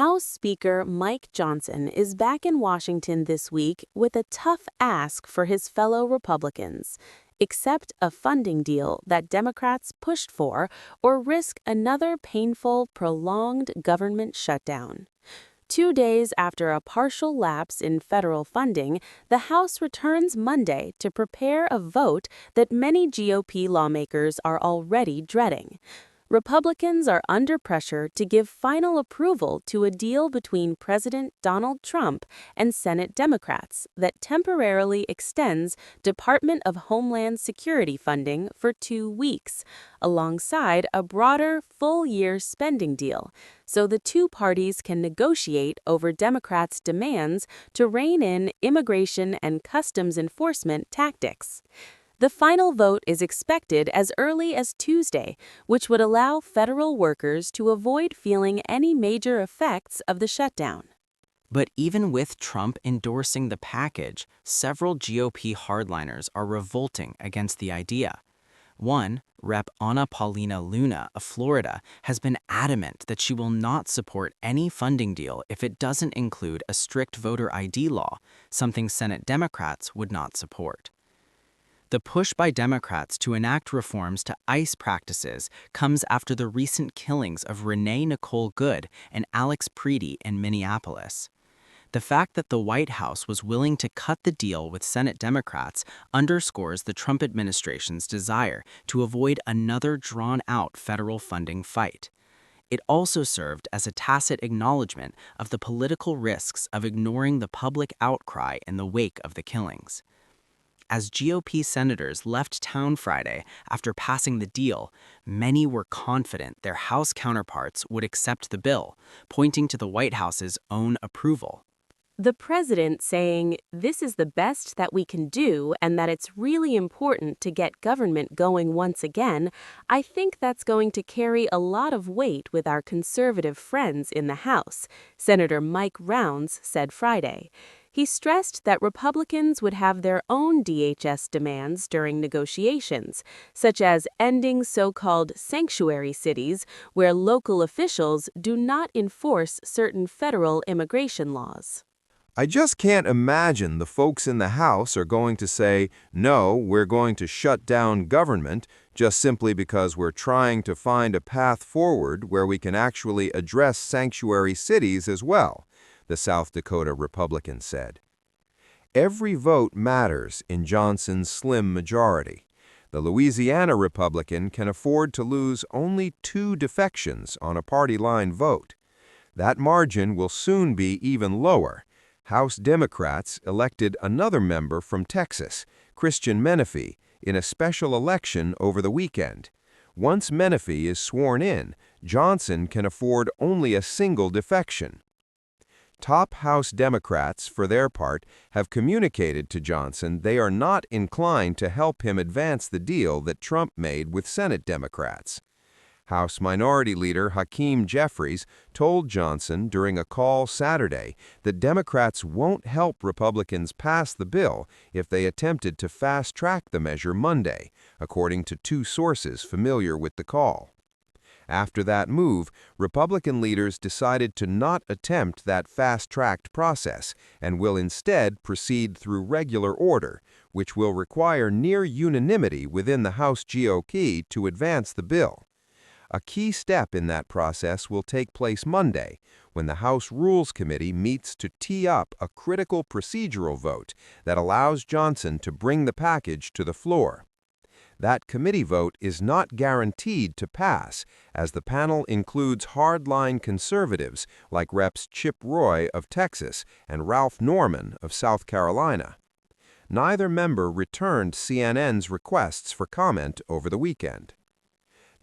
House Speaker Mike Johnson is back in Washington this week with a tough ask for his fellow Republicans: accept a funding deal that Democrats pushed for or risk another painful, prolonged government shutdown. 2 days after a partial lapse in federal funding, the House returns Monday to prepare a vote that many GOP lawmakers are already dreading. Republicans are under pressure to give final approval to a deal between President Donald Trump and Senate Democrats that temporarily extends Department of Homeland Security funding for 2 weeks, alongside a broader full-year spending deal, so the two parties can negotiate over Democrats' demands to rein in immigration and customs enforcement tactics. The final vote is expected as early as Tuesday, which would allow federal workers to avoid feeling any major effects of the shutdown. But even with Trump endorsing the package, several GOP hardliners are revolting against the idea. One, Rep. Ana Paulina Luna of Florida, has been adamant that she will not support any funding deal if it doesn't include a strict voter ID law, something Senate Democrats would not support. The push by Democrats to enact reforms to ICE practices comes after the recent killings of Renee Nicole Good and Alex Preedy in Minneapolis. The fact that the White House was willing to cut the deal with Senate Democrats underscores the Trump administration's desire to avoid another drawn-out federal funding fight. It also served as a tacit acknowledgement of the political risks of ignoring the public outcry in the wake of the killings. As GOP senators left town Friday after passing the deal, many were confident their House counterparts would accept the bill, pointing to the White House's own approval. The president saying, "This is the best that we can do and that it's really important to get government going once again," I think that's going to carry a lot of weight with our conservative friends in the House, Senator Mike Rounds said Friday. He stressed that Republicans would have their own DHS demands during negotiations, such as ending so-called sanctuary cities where local officials do not enforce certain federal immigration laws. I just can't imagine the folks in the House are going to say, no, we're going to shut down government just simply because we're trying to find a path forward where we can actually address sanctuary cities as well, the South Dakota Republican said. Every vote matters in Johnson's slim majority. The Louisiana Republican can afford to lose only 2 defections on a party line vote. That margin will soon be even lower. House Democrats elected another member from Texas, Christian Menifee, in a special election over the weekend. Once Menifee is sworn in, Johnson can afford only a single defection. Top House Democrats, for their part, have communicated to Johnson they are not inclined to help him advance the deal that Trump made with Senate Democrats. House Minority Leader Hakeem Jeffries told Johnson during a call Saturday that Democrats won't help Republicans pass the bill if they attempted to fast-track the measure Monday, according to 2 sources familiar with the call. After that move, Republican leaders decided to not attempt that fast-tracked process and will instead proceed through regular order, which will require near unanimity within the House GOP to advance the bill. A key step in that process will take place Monday, when the House Rules Committee meets to tee up a critical procedural vote that allows Johnson to bring the package to the floor. That committee vote is not guaranteed to pass, as the panel includes hardline conservatives like Reps. Chip Roy of Texas and Ralph Norman of South Carolina. Neither member returned CNN's requests for comment over the weekend.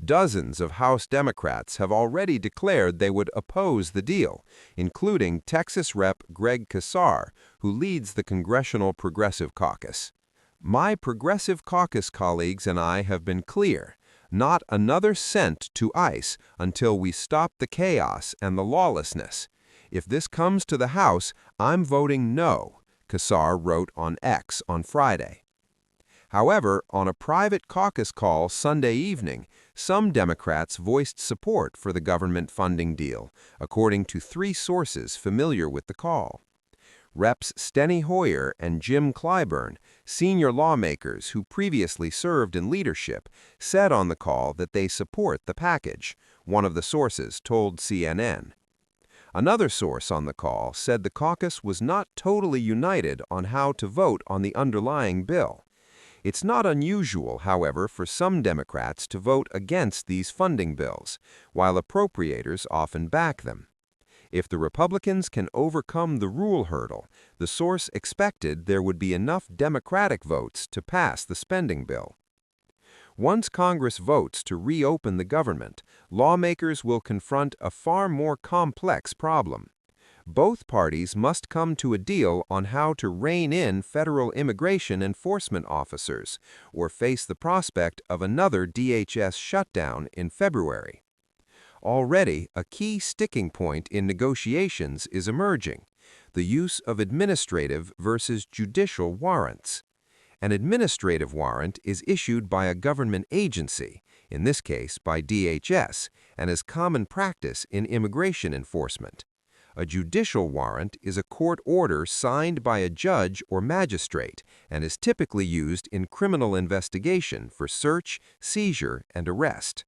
Dozens of House Democrats have already declared they would oppose the deal, including Texas Rep. Greg Casar, who leads the Congressional Progressive Caucus. "My Progressive Caucus colleagues and I have been clear: not another cent to ICE until we stop the chaos and the lawlessness. If this comes to the House, I'm voting no," Casar wrote on X on Friday. However, on a private caucus call Sunday evening, some Democrats voiced support for the government funding deal, according to 3 sources familiar with the call. Reps Steny Hoyer and Jim Clyburn, senior lawmakers who previously served in leadership, said on the call that they support the package, one of the sources told CNN. Another source on the call said the caucus was not totally united on how to vote on the underlying bill. It's not unusual, however, for some Democrats to vote against these funding bills, while appropriators often back them. If the Republicans can overcome the rule hurdle, the source expected there would be enough Democratic votes to pass the spending bill. Once Congress votes to reopen the government, lawmakers will confront a far more complex problem. Both parties must come to a deal on how to rein in federal immigration enforcement officers, or face the prospect of another DHS shutdown in February. Already, a key sticking point in negotiations is emerging: the use of administrative versus judicial warrants. An administrative warrant is issued by a government agency, in this case by DHS, and is common practice in immigration enforcement. A judicial warrant is a court order signed by a judge or magistrate and is typically used in criminal investigation for search, seizure, and arrest.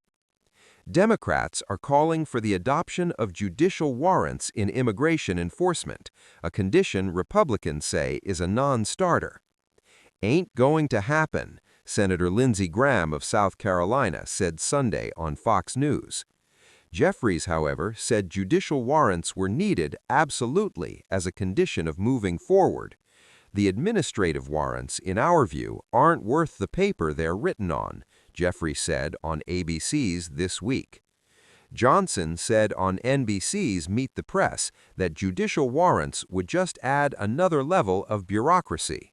Democrats are calling for the adoption of judicial warrants in immigration enforcement, a condition Republicans say is a non-starter. "Ain't going to happen," Senator Lindsey Graham of South Carolina said Sunday on Fox News. Jeffries, however, said judicial warrants were needed absolutely as a condition of moving forward. "The administrative warrants, in our view, aren't worth the paper they're written on," Jeffries said on ABC's This Week. Johnson said on NBC's Meet the Press that judicial warrants would just add another level of bureaucracy.